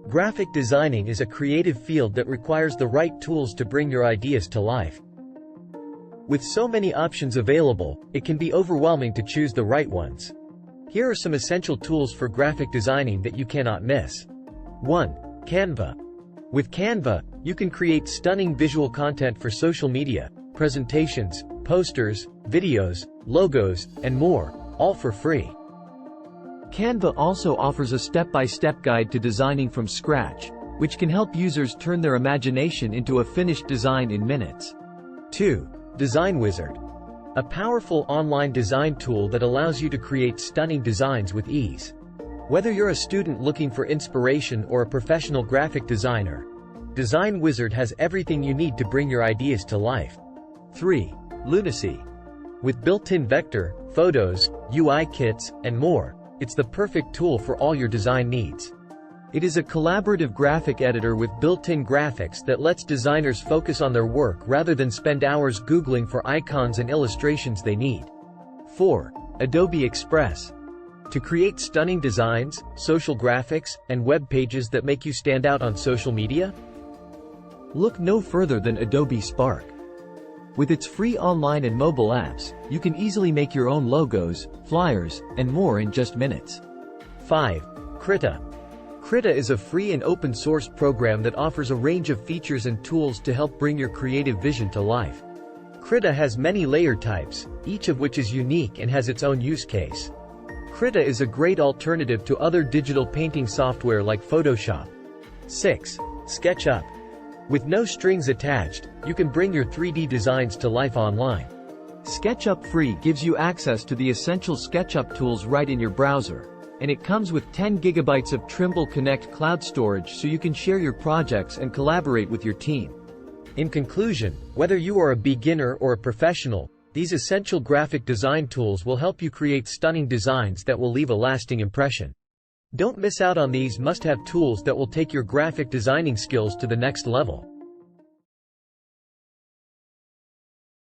Graphic designing is a creative field that requires the right tools to bring your ideas to life. With so many options available, it can be overwhelming to choose the right ones. Here are some essential tools for graphic designing that you cannot miss. 1. Canva. With Canva, you can create stunning visual content for social media, presentations, posters, videos, logos, and more, all for free. Canva also offers a step-by-step guide to designing from scratch, which can help users turn their imagination into a finished design in minutes. 2. Design Wizard. A powerful online design tool that allows you to create stunning designs with ease. Whether you're a student looking for inspiration or a professional graphic designer, Design Wizard has everything you need to bring your ideas to life. 3. Lunacy. With built-in vector, photos, UI kits, and more, it's the perfect tool for all your design needs. It is a collaborative graphic editor with built-in graphics that lets designers focus on their work rather than spend hours Googling for icons and illustrations they need. 4. Adobe Express. To create stunning designs, social graphics, and web pages that make you stand out on social media? Look no further than Adobe Spark. With its free online and mobile apps, you can easily make your own logos, flyers, and more in just minutes. 5. Krita. Krita is a free and open-source program that offers a range of features and tools to help bring your creative vision to life. Krita has many layer types, each of which is unique and has its own use case. Krita is a great alternative to other digital painting software like Photoshop. 6. SketchUp. With no strings attached, you can bring your 3D designs to life online. SketchUp Free gives you access to the essential SketchUp tools right in your browser, and it comes with 10 GB of Trimble Connect cloud storage so you can share your projects and collaborate with your team. In conclusion, whether you are a beginner or a professional, these essential graphic design tools will help you create stunning designs that will leave a lasting impression. Don't miss out on these must-have tools that will take your graphic designing skills to the next level.